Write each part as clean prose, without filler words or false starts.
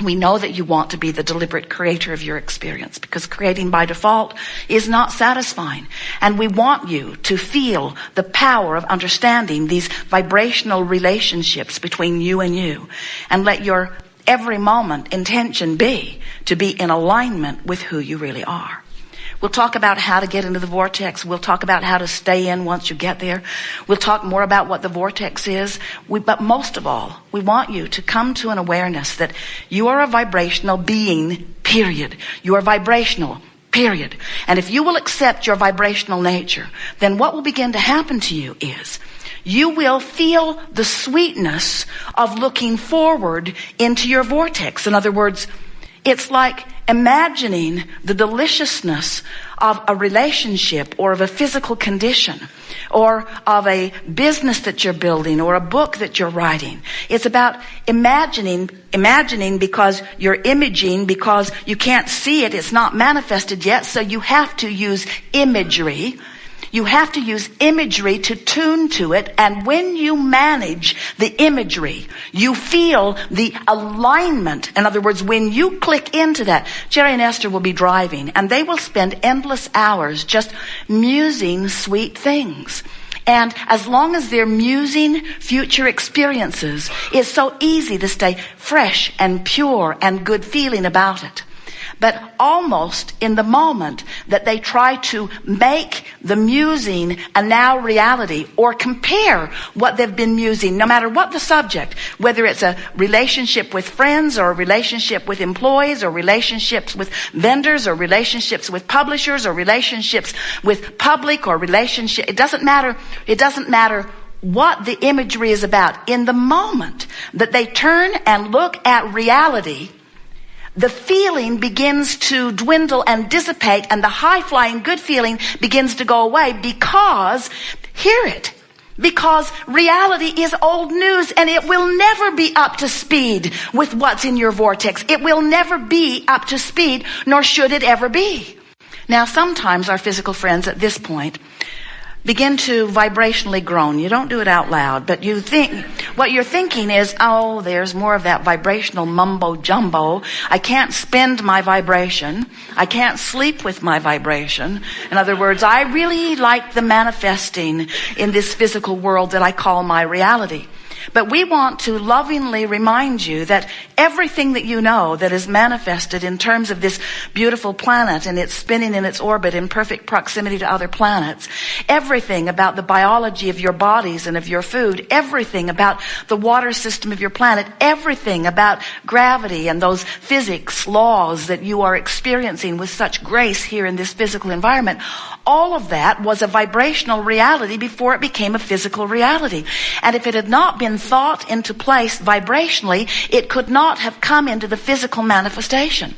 We know that you want to be the deliberate creator of your experience, because creating by default is not satisfying. And we want you to feel the power of understanding these vibrational relationships between you, and let your every moment intention be to be in alignment with who you really are. We'll talk about how to get into the vortex. We'll talk about how to stay in once you get there. We'll talk more about what the vortex is. But most of all, we want you to come to an awareness that you are a vibrational being, period. You are vibrational, period. And if you will accept your vibrational nature, then what will begin to happen to you is you will feel the sweetness of looking forward into your vortex. In other words, it's like imagining the deliciousness of a relationship or of a physical condition or of a business that you're building or a book that you're writing. It's about imagining because you're imaging, because you can't see it. It's not manifested yet, so you have to use imagery. You have to use imagery to tune to it, and when you manage the imagery, you feel the alignment. In other words, when you click into that, Jerry and Esther will be driving, and they will spend endless hours just musing sweet things. And as long as they're musing future experiences, it's so easy to stay fresh and pure and good feeling about it. But almost in the moment that they try to make the musing a now reality, or compare what they've been musing, no matter what the subject, whether it's a relationship with friends or a relationship with employees or relationships with vendors or relationships with publishers or relationships with public or relationship, it doesn't matter what the imagery is about. In the moment that they turn and look at reality, the feeling begins to dwindle and dissipate, and the high-flying good feeling begins to go away because reality is old news, and it will never be up to speed with what's in your vortex. It will never be up to speed, nor should it ever be. Now, sometimes our physical friends at this point begin to vibrationally groan. You don't do it out loud, but you think, what you're thinking is, oh, there's more of that vibrational mumbo jumbo. I can't spend my vibration. I can't sleep with my vibration. In other words, I really like the manifesting in this physical world that I call my reality. But we want to lovingly remind you that everything that you know that is manifested in terms of this beautiful planet and it's spinning in its orbit in perfect proximity to other planets, everything about the biology of your bodies and of your food, everything about the water system of your planet, everything about gravity and those physics laws that you are experiencing with such grace here in this physical environment, all of that was a vibrational reality before it became a physical reality. And if it had not been thought into place vibrationally, it could not have come into the physical manifestation.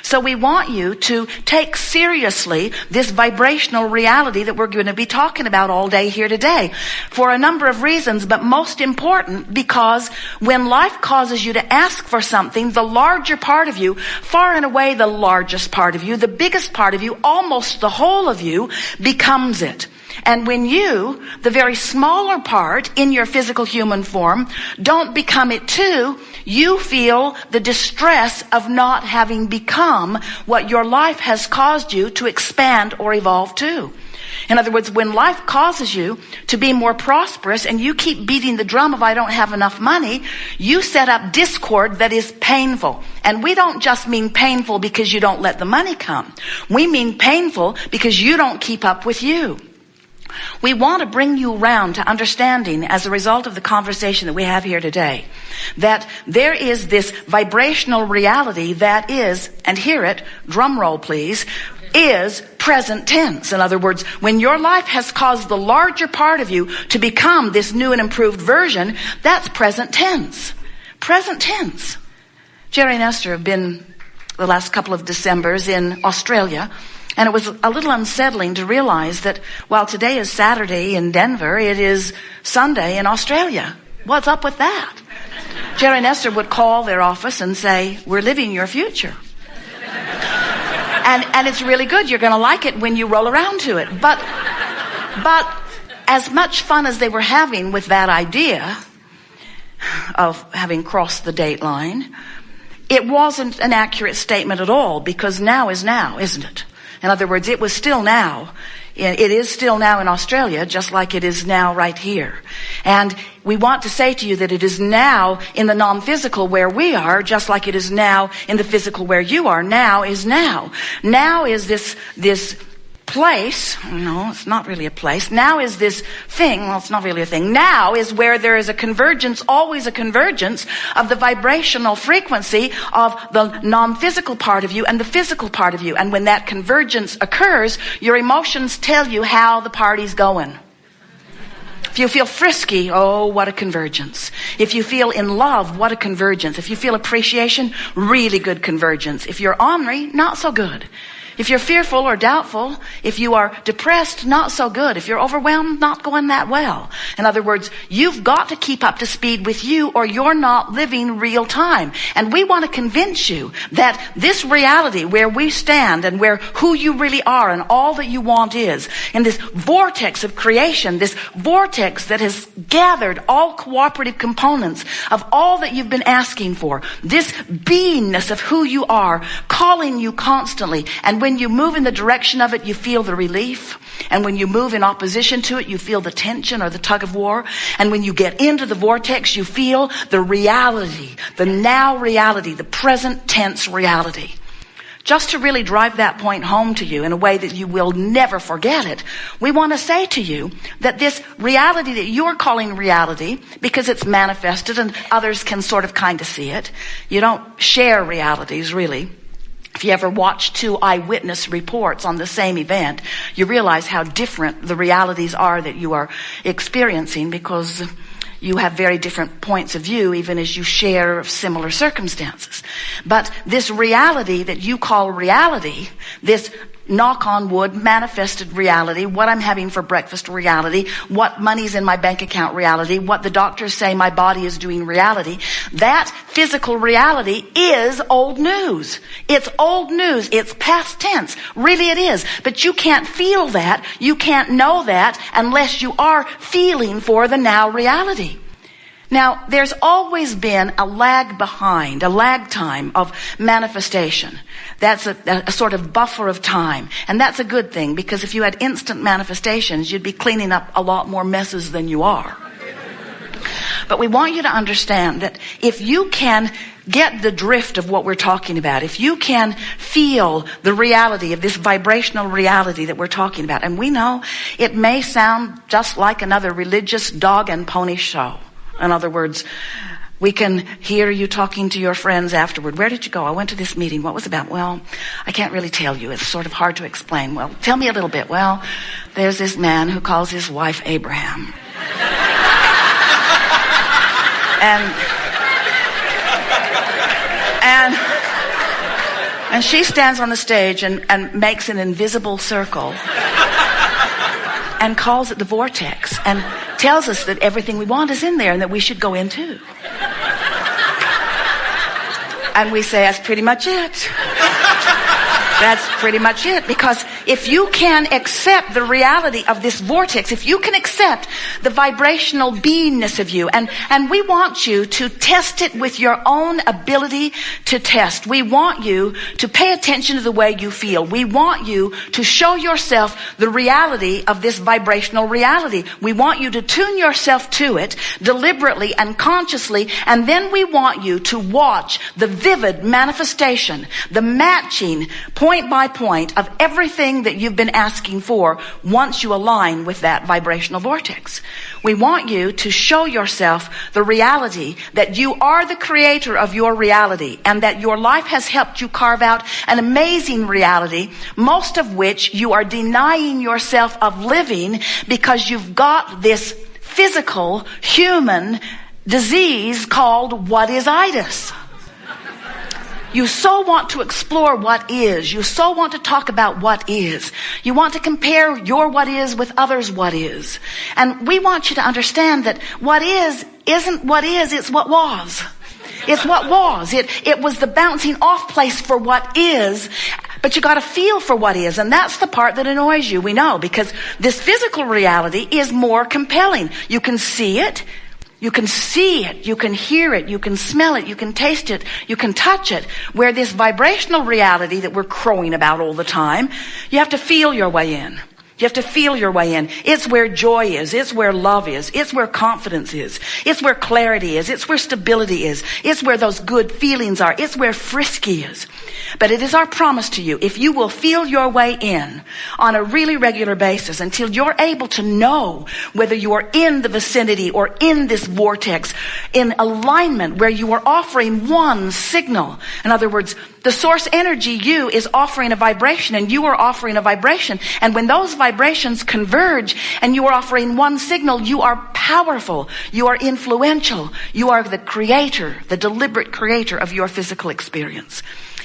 So we want you to take seriously this vibrational reality that we're going to be talking about all day here today, for a number of reasons, but most important because when life causes you to ask for something, the larger part of you, far and away the largest part of you, the biggest part of you, almost the whole of you, becomes it. And when you, the very smaller part in your physical human form, don't become it too, you feel the distress of not having become what your life has caused you to expand or evolve to. In other words, when life causes you to be more prosperous and you keep beating the drum of I don't have enough money, you set up discord that is painful. And we don't just mean painful because you don't let the money come. We mean painful because you don't keep up with you. We want to bring you around to understanding, as a result of the conversation that we have here today, that there is this vibrational reality that is, and hear it, drum roll please, is present tense. In other words, when your life has caused the larger part of you to become this new and improved version, that's present tense. Present tense. Jerry and Esther have been the last couple of Decembers in Australia, and it was a little unsettling to realize that while today is Saturday in Denver, it is Sunday in Australia. What's up with that? Jerry and Esther would call their office and say, we're living your future. And it's really good. You're going to like it when you roll around to it. But as much fun as they were having with that idea of having crossed the date line, it wasn't an accurate statement at all, because now is now, isn't it? In other words, it was still now. It is still now in Australia, just like it is now right here. And we want to say to you that it is now in the non-physical where we are, just like it is now in the physical where you are. Now is now. Now is this place. No, it's not really a place. Now is this thing. Well, it's not really a thing. Now is where there is a convergence, always a convergence of the vibrational frequency of the non-physical part of you and the physical part of you. And when that convergence occurs, your emotions tell you how the party's going. If you feel frisky, oh, what a convergence. If you feel in love, what a convergence. If you feel appreciation, really good convergence. If you're ornery, not so good. If you're fearful or doubtful, if you are depressed, not so good. If you're overwhelmed, not going that well. In other words, you've got to keep up to speed with you, or you're not living real time. And we want to convince you that this reality where we stand and where who you really are and all that you want is, in this vortex of creation, this vortex that has gathered all cooperative components of all that you've been asking for, this beingness of who you are, calling you constantly. And when you move in the direction of it, you feel the relief. And when you move in opposition to it, you feel the tension or the tug of war. And when you get into the vortex, you feel the reality, the now reality, the present tense reality. Just to really drive that point home to you in a way that you will never forget it, we want to say to you that this reality that you're calling reality, because it's manifested and others can sort of kind of see it. You don't share realities, really. If you ever watch two eyewitness reports on the same event, you realize how different the realities are that you are experiencing, because you have very different points of view, even as you share similar circumstances. But this reality that you call reality, this knock on wood, manifested reality, what I'm having for breakfast reality, what money's in my bank account reality, what the doctors say my body is doing reality, that physical reality is old news. It's old news. It's past tense. Really it is. But you can't feel that. You can't know that unless you are feeling for the now reality. Now, there's always been a lag behind, a lag time of manifestation. That's a sort of buffer of time. And that's a good thing, because if you had instant manifestations, you'd be cleaning up a lot more messes than you are. But we want you to understand that if you can get the drift of what we're talking about, if you can feel the reality of this vibrational reality that we're talking about, and we know it may sound just like another religious dog and pony show. In other words, we can hear you talking to your friends afterward. Where did you go? I went to this meeting. What was it about? Well, I can't really tell you. It's sort of hard to explain. Well, tell me a little bit. Well, there's this man who calls his wife Abraham. And she stands on the stage and makes an invisible circle and calls it the vortex and tells us that everything we want is in there and that we should go in too. And we say, that's pretty much it. That's pretty much it. Because if you can accept the reality of this vortex, if you can accept the vibrational beingness of you, and we want you to test it with your own ability to test. We want you to pay attention to the way you feel. We want you to show yourself the reality of this vibrational reality. We want you to tune yourself to it deliberately and consciously, and then we want you to watch the vivid manifestation, the matching point by point of everything that you've been asking for once you align with that vibrational vortex. We want you to show yourself the reality that you are the creator of your reality, and that your life has helped you carve out an amazing reality, most of which you are denying yourself of living because you've got this physical human disease called what-is-itis. You so want to explore what is. You so want to talk about what is. You want to compare your what is with others' what is. And we want you to understand that what is isn't what is, it's what was. It's what was. It was the bouncing off place for what is, but you got to feel for what is. And that's the part that annoys you, we know, because this physical reality is more compelling. You can see it. You can see it, you can hear it, you can smell it, you can taste it, you can touch it. Where this vibrational reality that we're crowing about all the time, you have to feel your way in. You have to feel your way in. It's where joy is. It's where love is. It's where confidence is. It's where clarity is. It's where stability is. It's where those good feelings are. It's where frisky is. But it is our promise to you, if you will feel your way in on a really regular basis until you're able to know whether you are in the vicinity or in this vortex, in alignment where you are offering one signal. In other words, the source energy, you, is offering a vibration and you are offering a vibration. And when those vibrations converge and you are offering one signal, you are powerful. You are influential. You are the creator, the deliberate creator of your physical experience.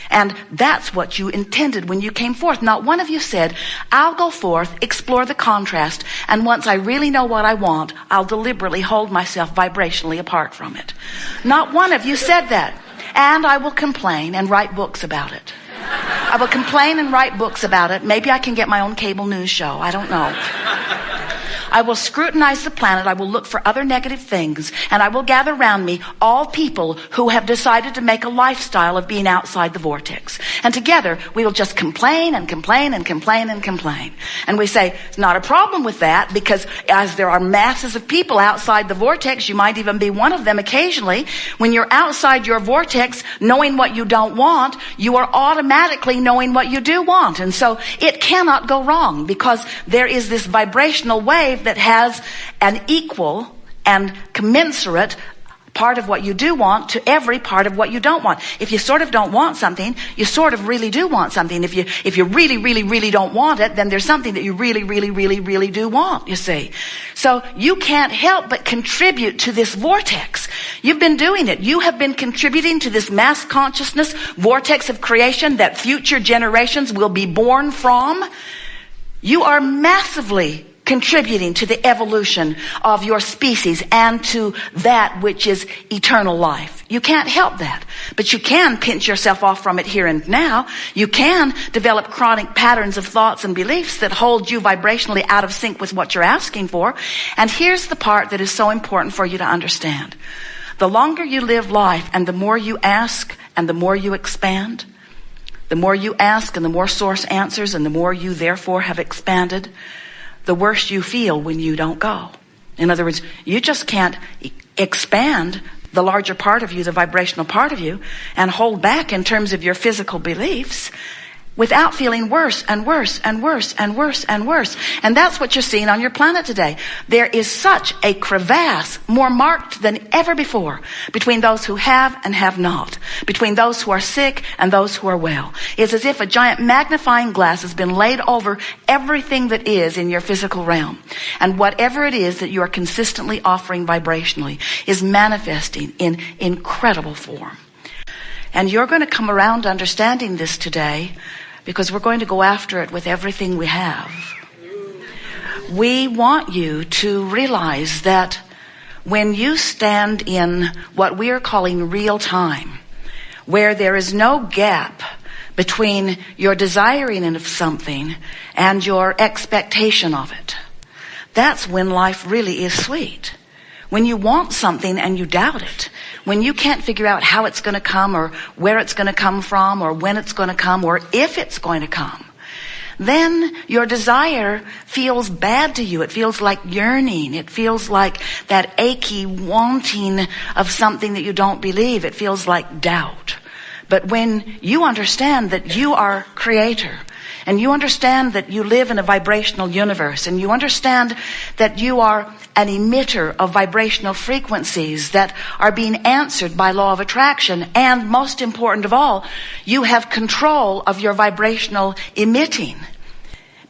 And that's what you intended when you came forth. Not one of you said, I'll go forth, explore the contrast, and once I really know what I want, I'll deliberately hold myself vibrationally apart from it. Not one of you said that. And I will complain and write books about it. I will complain and write books about it. Maybe I can get my own cable news show. I don't know. I will scrutinize the planet. I will look for other negative things. And I will gather around me all people who have decided to make a lifestyle of being outside the vortex. And together, we will just complain and complain and complain and complain. And we say, it's not a problem with that, because as there are masses of people outside the vortex, you might even be one of them occasionally. When you're outside your vortex, knowing what you don't want, you are automatically knowing what you do want. And so it cannot go wrong, because there is this vibrational wave that has an equal and commensurate part of what you do want to every part of what you don't want. If you sort of don't want something, you sort of really do want something. If you really, really, really don't want it, then there's something that you really, really, really, really do want, you see. So you can't help but contribute to this vortex. You've been doing it. You have been contributing to this mass consciousness vortex of creation that future generations will be born from. You are massively contributing to the evolution of your species and to that which is eternal life. You can't help that. But you can pinch yourself off from it here and now. You can develop chronic patterns of thoughts and beliefs that hold you vibrationally out of sync with what you're asking for. And here's the part that is so important for you to understand. The longer you live life and the more you ask and the more you expand, the more you ask and the more source answers and the more you therefore have expanded, the worse you feel when you don't go. In other words, you just can't expand the larger part of you, the vibrational part of you, and hold back in terms of your physical beliefs without feeling worse and worse and worse and worse and worse. And that's what you're seeing on your planet today. There is such a crevasse, more marked than ever before, between those who have and have not, between those who are sick and those who are well. It's as if a giant magnifying glass has been laid over everything that is in your physical realm. And whatever it is that you are consistently offering vibrationally is manifesting in incredible form. And you're going to come around to understanding this today, because we're going to go after it with everything we have. We want you to realize that when you stand in what we are calling real time, where there is no gap between your desiring of something and your expectation of it, that's when life really is sweet. When you want something and you doubt it, when you can't figure out how it's going to come or where it's going to come from or when it's going to come or if it's going to come, then your desire feels bad to you. It feels like yearning. It feels like that achy wanting of something that you don't believe. It feels like doubt. But when you understand that you are creator, and you understand that you live in a vibrational universe, and you understand that you are an emitter of vibrational frequencies that are being answered by law of attraction, and most important of all, you have control of your vibrational emitting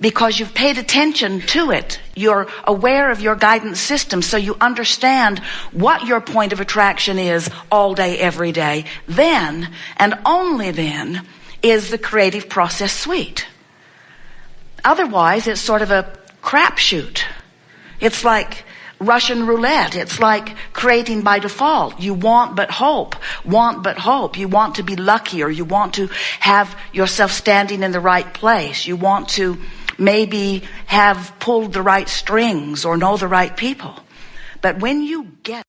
because you've paid attention to it. You're aware of your guidance system, so you understand what your point of attraction is all day, every day. Then, and only then, is the creative process sweet. Otherwise, it's sort of a crapshoot. It's like Russian roulette. It's like creating by default. You want but hope. Want but hope. You want to be lucky, or you want to have yourself standing in the right place. You want to maybe have pulled the right strings or know the right people. But when you get